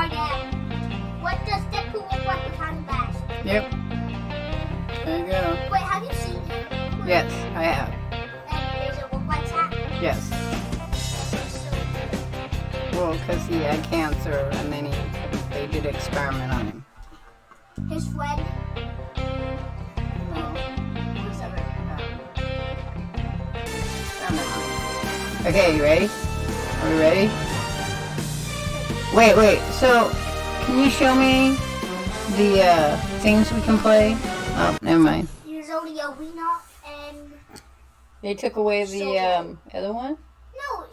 right now. What does Deadpool look like with tiny bags? Yep. There you go. Wait, have you seen him? Yes, I have. And does it look like that? Yes. Well, because he had cancer, and then they did an experiment on him. His friend? Okay, you ready? Are we ready? Wait. So, can you show me the things we can play? Oh, never mind. There's only arena and... They took away the other one? No,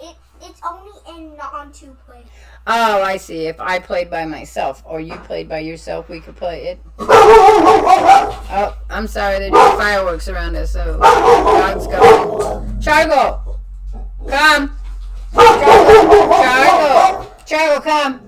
it's only in non-2-play. Oh, I see. If I played by myself or you played by yourself, we could play it. Oh, I'm sorry. They're doing fireworks around us, so dog's going. Chargo! Come! Chargo, come!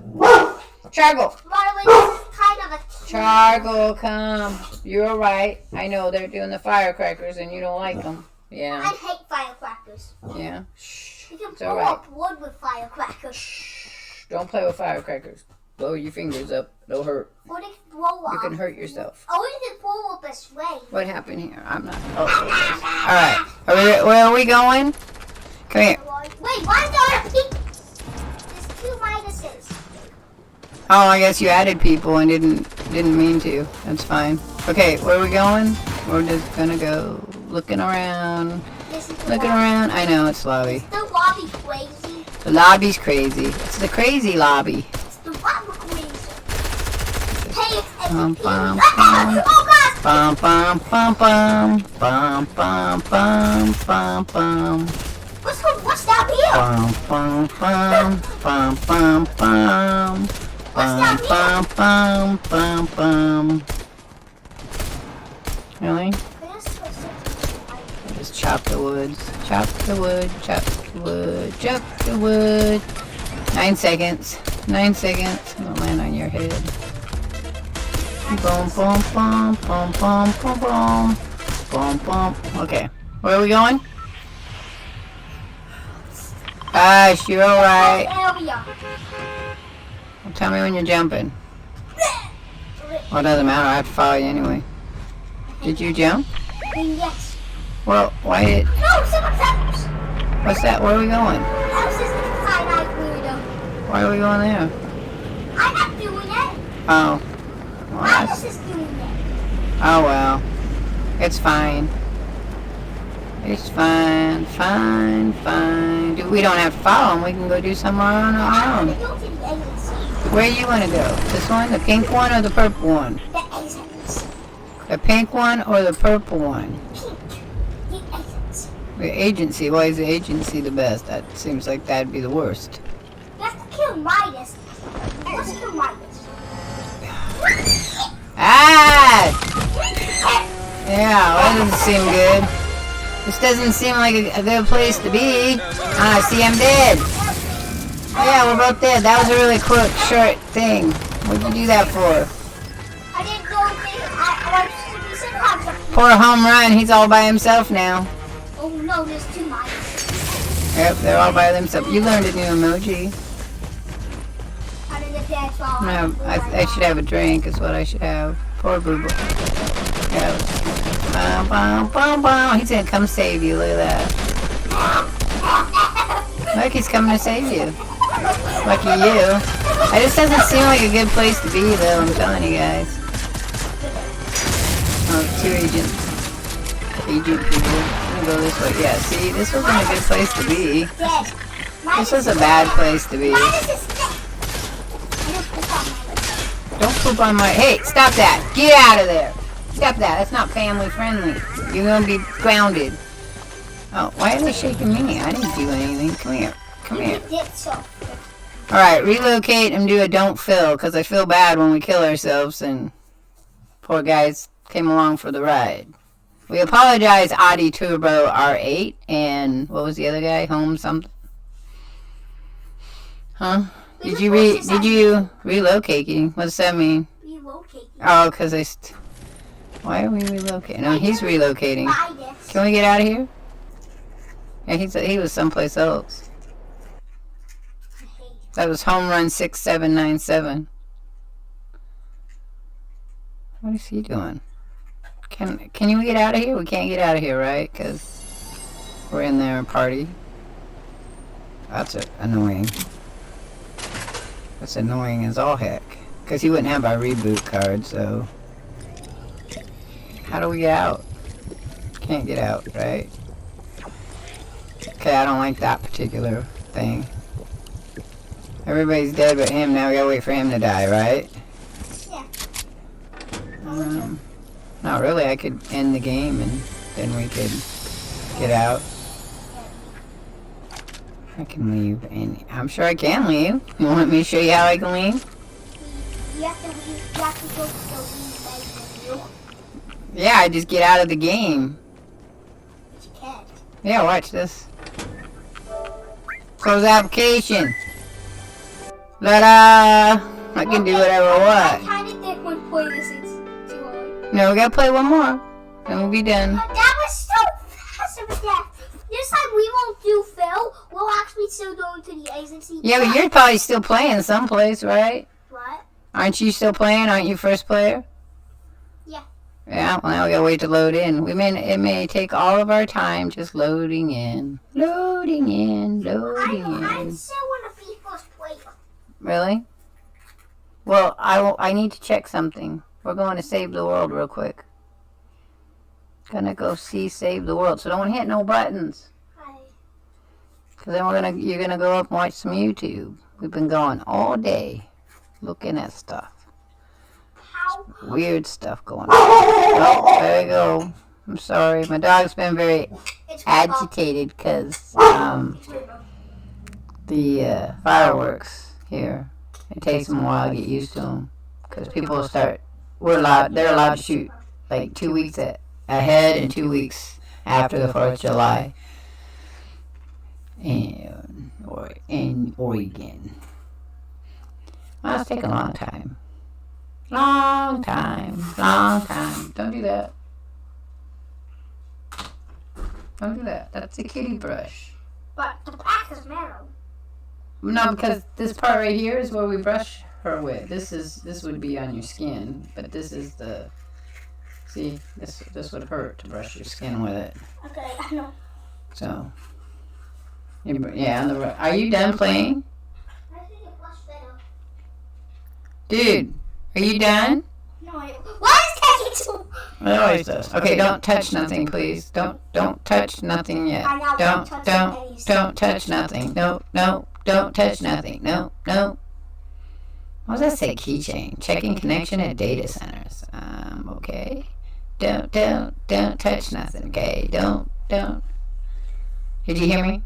Chargo! By the way, this is kind of a... Chargo, come. You're alright. I know they're doing the firecrackers and you don't like them. Yeah. I hate firecrackers. Yeah. Shh. You can It's blow alright. up wood with firecrackers. Shh. Don't play with firecrackers. Blow your fingers up. It'll hurt. Or they can blow up. You can hurt yourself. Or you can blow up a sway. What happened here? I'm not. Oh, alright. Where are we going? Come here. Wait, why do I keep... There's 2 minuses. Oh, I guess you added people and didn't mean to. That's fine. Okay, where are we going? We're just gonna go looking around. Looking around. I know, it's lobby. Is the lobby crazy? The lobby's crazy. It's the crazy lobby. It's the lobby crazy. Hey, it's Bum, bum, oh God! Bum bum bum bum bum bum bum bum bum. What's down here? Bum bum bum bum bum bum. Bum bum bum bum bum. Really? Just chop the woods. Chop the wood. Chop the wood. Chop the wood. 9 seconds. 9 seconds. It'll land on your head. Boom, boom, boom, boom, boom, boom, boom, boom, boom. Okay, where are we going? Gosh, you're alright. Well, tell me when you're jumping. Well, it doesn't matter. I have to follow you anyway. Did you jump? Yes. Well, why did... No, someone's else. What's that? Where are we going? Else is inside I weirdo. Why are we going there? I'm not doing it. Oh. Well, Alice is doing it. oh well. It's fine. It's fine. Fine. We don't have to follow them. We can go do somewhere on our own. I want to go to the agency. Where you want to go? This one? The pink one or the purple one? The agency. The pink one or the purple one? Pink. The agency. The agency. Why is the agency the best? That seems like that'd be the worst. You have to kill Midas. Let's kill Midas. Ah! Yeah, that doesn't seem good. This doesn't seem like a good place to be. Ah, see, I'm dead. Yeah, we're both dead. That was a really quick, short thing. What'd you do that for? I didn't go I was Poor home run. He's all by himself now. Oh no, there's 2 Midas. Yep, they're all by themselves. You learned a new emoji. I did a dance ball. No, I should have a drink is what I should have. Poor Boo Boo. Yeah. Bum, bum, bum, bum. He's gonna come save you. Look at that. Look, he's coming to save you. Lucky you. It just doesn't seem like a good place to be, though. I'm telling you guys. Oh, 2 agents. Agent people. I'm gonna go this way. Yeah, see, this wasn't a good place to be. This was a bad place to be. Don't poop on my... Hey, stop that. Get out of there. Stop that. That's not family friendly. You're going to be grounded. Oh, why are they shaking me? I didn't do anything. Come here. Come here. Alright, relocate and do a don't fill, because I feel bad when we kill ourselves and poor guys came along for the ride. We apologize, Audi Turbo R8, and what was the other guy? Home something? Huh? Did you relocating? What does that mean? Relocating. Oh, because why are we relocating? No, he's relocating. Can we get out of here? Yeah, he was someplace else. That was home run 6797. What is he doing? Can you get out of here? We can't get out of here, right? Because we're in their party. That's annoying. That's annoying as all heck. Because he wouldn't have our reboot card, so... How do we get out? Can't get out, right? Okay, I don't like that particular thing. Everybody's dead but him. Now we gotta wait for him to die, right? Yeah. Not really. I could end the game and then we could get out. I can leave, and I'm sure I can leave. You want me to show you how I can leave? You have to leave. You have to go to the leave. Yeah, I just get out of the game. But you can't. Yeah, watch this. Close application. Ta-da! I can do whatever I I kind of think we're playing this too early. No, we gotta play one more. Then we'll be done. That was so fast of a death. This time we won't do Phil. We'll actually still go into the agency. Yeah, but you're probably still playing someplace, right? What? Aren't you still playing? Aren't you first player? Yeah. Yeah, well now we gotta wait to load in. It may take all of our time just loading in. Loading in. I still want to be first player. Really? Well, I need to check something. We're going to save the world real quick. Gonna go save the world. So don't hit no buttons. Hi. Cause then you're gonna go up and watch some YouTube. We've been going all day looking at stuff. How? Weird stuff going on. Oh, there you go. I'm sorry. My dog's been very agitated because the fireworks here. It takes them a while to get used to them. Because people they're allowed to shoot like 2 weeks ahead and 2 weeks after the 4th of July. In Oregon. Well, it's taking a long time. Long time. Don't do that. Don't do that. That's a kitty brush. But the back is narrow. No, because this part right here is where we brush her with. This would be on your skin, but this is the... See, this would hurt to brush your skin with it. Okay, I know. So... Yeah, are you done playing? I think it flushed better. Dude, are you done? No, why is taking so... It always does. Okay, don't touch nothing, please. Don't touch nothing yet. I now Don't touch nothing. No, don't touch nothing. No. What does that say? Keychain. Checking connection at data centers. Okay. Don't touch nothing. Okay. Don't. Did you hear me?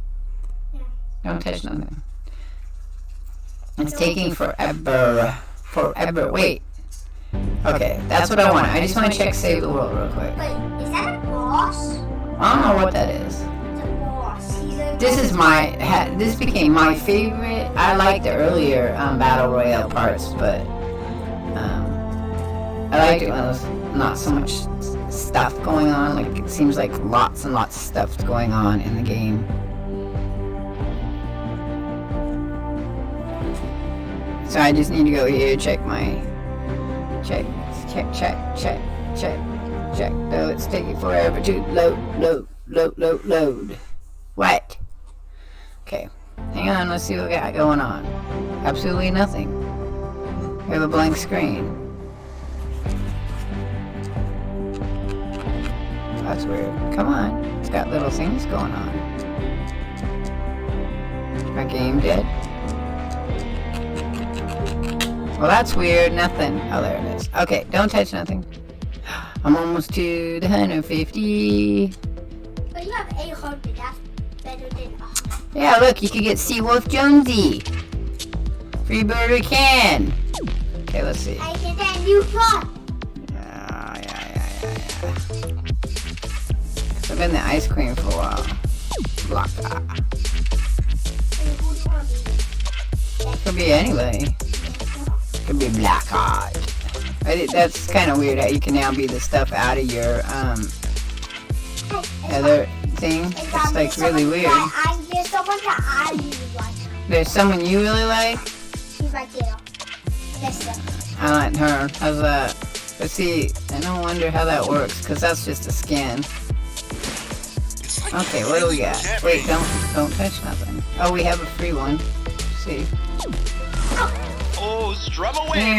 Yeah. Don't touch nothing. It's taking forever. Wait. Okay, that's what I want. I just want to check save the world real quick. Wait, is that a boss? I don't know what that is. It's a boss. This became my favorite. I like the earlier Battle Royale parts, but I liked it when there was not so much stuff going on. Like, it seems like lots and lots of stuff's going on in the game. So I just need to go here, check. No, it's taking forever to load. What? Okay. Hang on, let's see what we got going on. Absolutely nothing. We have a blank screen. That's weird. Come on. It's got little things going on. My game dead. Well, that's weird. Nothing. Oh, there it is. Okay, don't touch nothing. I'm almost to the 150. But you have 800. That's better than 100. Yeah, look, you could get Seawolf Jonesy. Free burger can. Okay, let's see. I get that new truck. Yeah. I've been the ice cream for a while. Blanca. Could be anybody. Could be Black Art. That's kind of weird how you can now be the stuff out of your other thing. It's like really weird. There's someone that I really like. There's someone you really like? She's right there. This one. I like her. How's that? But see, I don't wonder how that works, because that's just a skin. Okay, what do we got? Wait, don't touch nothing. Oh, we have a free one. Let's see. Oh, strum away.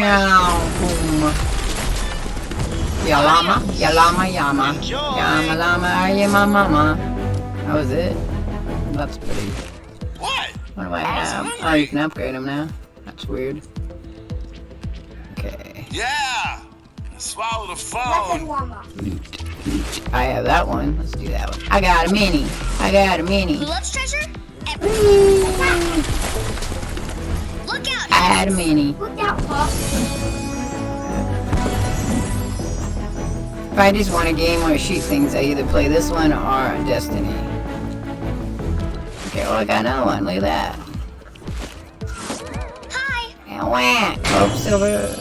Ya llama, ya llama, llama. Llama, llama, are you my mama? That was it? That's pretty. What? What do I have? Oh, you can upgrade them now. That's weird. Okay. Yeah. Swallow the Nothing phone. warmer. Loot. I have that one. Let's do that one. I got a mini. I got a mini. Who loves treasure? Look out! I had a mini. Look out, Paul. If I just want a game where I shoot things, I either play this one or Destiny. Okay, well I got another one. Look at that. Hi! And whack. Oh, silver.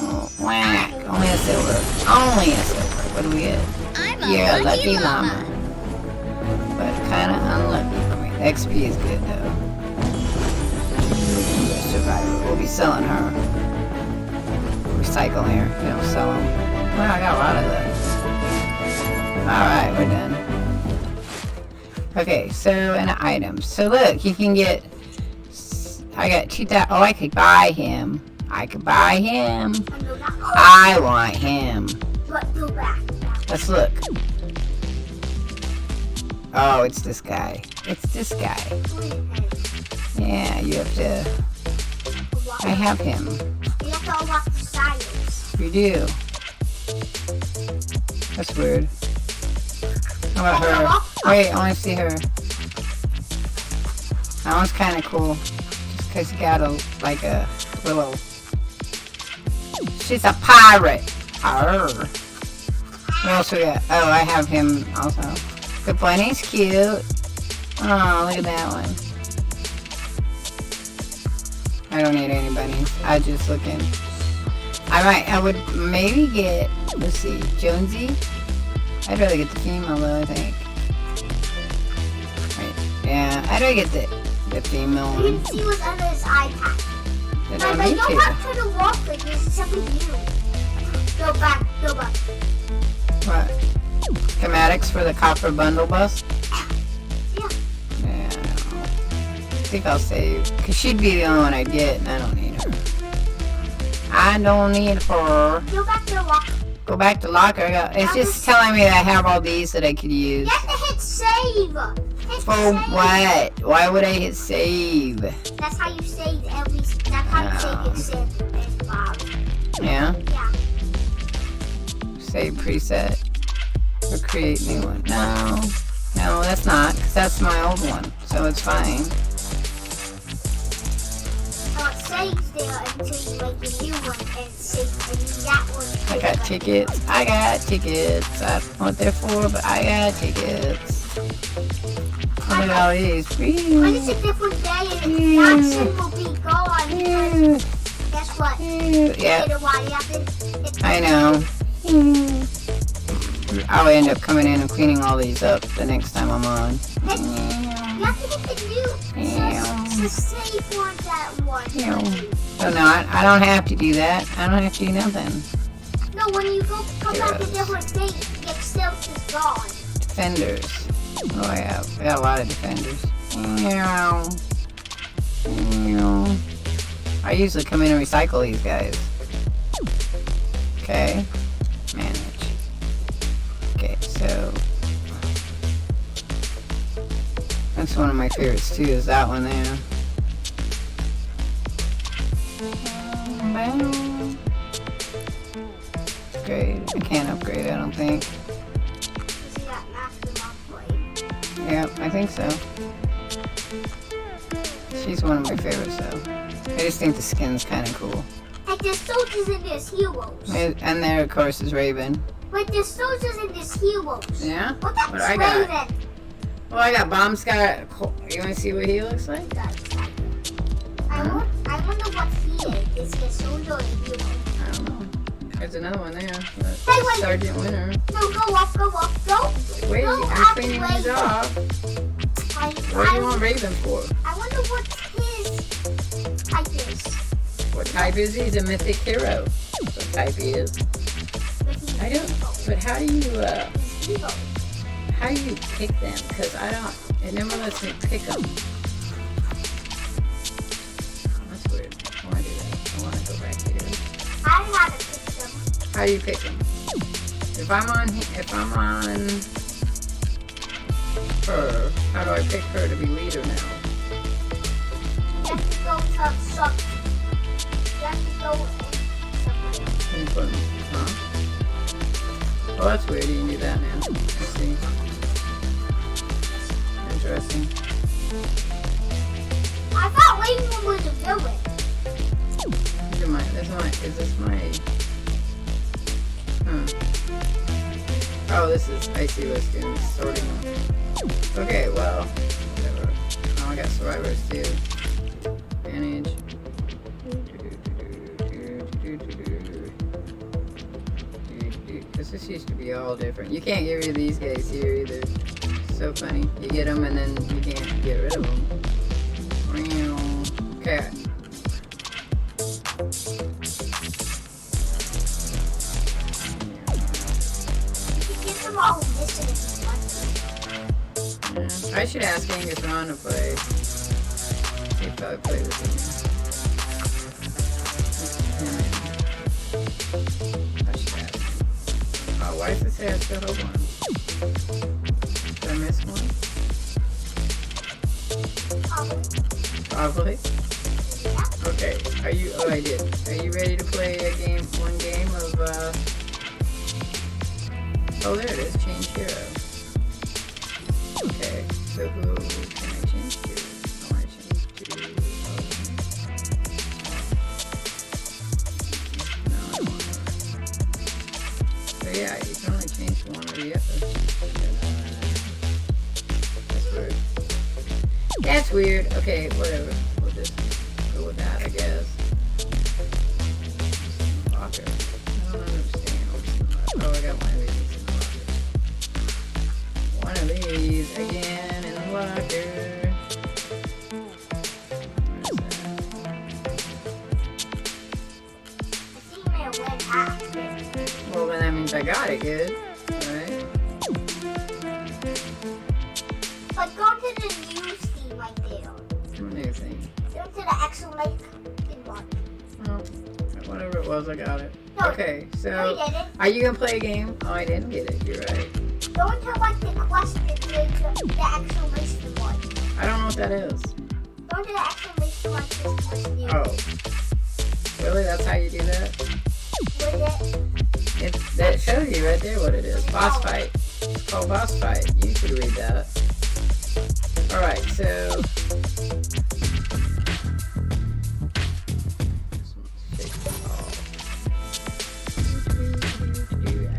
Oh, whack. Only a silver. Only a silver. What do we get? I'm a Yeah, lucky llama. But kinda unlucky for me. XP is good though. Survivor. We'll be selling her. Recycling her. You know, sell them. Well, I got a lot of those. Alright, we're done. Okay, so an item. So look, you can get... I got 2,000... Oh, I could buy him. I could buy him. I want him. But go back. Let's look. Oh, it's this guy. It's this guy. Yeah, you have to... I have him. You have to unlock the silence. You do. That's weird. How about her? Wait, I want to see her. That one's kind of cool. Just because you got a, like a little... She's a pirate. Arr. What else we got? Oh, I have him also. The bunny's cute. Oh, look at that one. I don't need any bunnies. I just looking. I would maybe get, let's see, Jonesy. I'd rather get the female though, I think. Right. Yeah, I'd rather get the female You one. can see what's under his iPad. I But don't you need don't to. have to walk like this. It's something new. Go back. Go back. What? Schematics for the copper bundle bus? Yeah. Yeah, I don't know. I think I'll save. Because she'd be the only one I get, and I don't need her. I don't need her. Go back to the walk. Go back to locker. It's just telling me that I have all these that I could use. You have to hit save. Hit For save. what? Why would I hit save? That's how you save every. That's how you save your save. Yeah? Yeah. Save preset. Or create new one. No. No, that's not. Because that's my old one. So it's fine. So it saves there until you make a new one and save that one. I got tickets. I got tickets. I don't know what they're for, but I got tickets. Look at all these. But it's a different day and that shit will be gone because guess what? Yeah, Later on, you have to hit I know. I'll end up coming in and cleaning all these up the next time I'm on. You have to hit the new. So save one that one. So no, I don't have to do that. I don't have to do nothing. No, when you come back a different day, the itself is gone. Defenders. What do I have? I got a lot of defenders. I usually come in and recycle these guys. Okay. Manage. Okay, so that's one of my favorites too, is that one there. Upgrade. I can't upgrade, I don't think. Because you got maximum plate. Yep, I think so. She's one of my favorites though. I just think the skin's kind of cool. Like there's soldiers and there's heroes. And there, of course, is Raven. Like there's soldiers and there's heroes. Yeah? What that's What do I got? Raven? Well, I got Bomb Sky. You want to see what he looks like? I wonder what he is. Is he a soldier or a hero? I don't know. There's another one there. Hey, wait. Sergeant Winter. No, go up, go. Wait, Go I'm up, cleaning wait. these off. What do you want Raven for? I wonder what his type is. What type is he? He's a mythic hero. That's what type he is. I don't, but how do you, Evo. how do you pick them? Because I don't, it never lets me pick them. That's weird. I want to do that. I want to go back here. I know how to pick them. How do you pick them? If I'm on her, how do I pick her to be leader now? You have to go to some. You have to go in somewhere. Huh? Oh, that's weird. You can do that now. Let's see. Interesting. I thought Layton was a villain. Is this my... Oh, this is... I see what's doing. Sorting them. Okay, well... Whatever. Oh, I got survivors too. Manage. Because this used to be all different. You can't get rid of these guys here either. So funny. You get them and then you can't get rid of them. Okay. All missing if you want. Yeah. I should ask Angus Ron to play. See if I would play with him. I should ask him. Oh, why does it say I still have one? Did I miss one? Probably. Okay. Are you? Oh, I did. Are you ready to play a game? One game of Oh, there it is. Change hero. Okay, so who can I change to? I want to change to... No, I don't want her. So yeah, you can only change to one or the other. That's weird. That's weird. Okay, whatever. We'll just go with that, I guess. Locker. I don't understand. Oh, I got one of these. One of these again in the locker. Well, then that means I got it good, right? But go to the news thing right there. What new thing? Go to the exclamation one. Oh, whatever it was, I got it. No, Okay, no, so you didn't. are you gonna play a game? Oh, I didn't get it. You're right. Go into like the question to the exclamation one. I don't know what that is. Go to the exclamation one to this question. Oh, really? That's how you do that? With it. That shows you right there what it is. Boss fight. It's called boss fight. You could read that. Alright, so...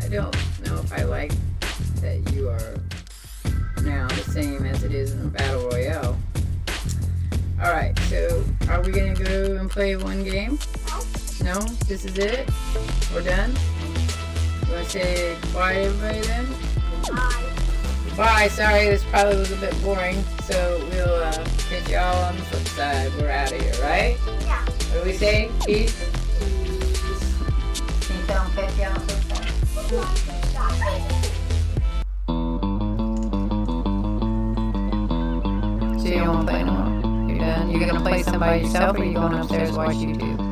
I don't know if I like that you are now the same as it is in a Battle Royale. Alright, so are we going to go and play one game? No? This is it? We're done? You want to say goodbye to everybody then? Bye. Bye. Sorry, this probably was a bit boring. So we'll catch y'all on the flip side. We're out of here, right? Yeah. What do we say? Peace? Can you tell them catch y'all on the flip side? So you don't want to play no more? You're done? You're going to play some by yourself or are you going upstairs to watch YouTube?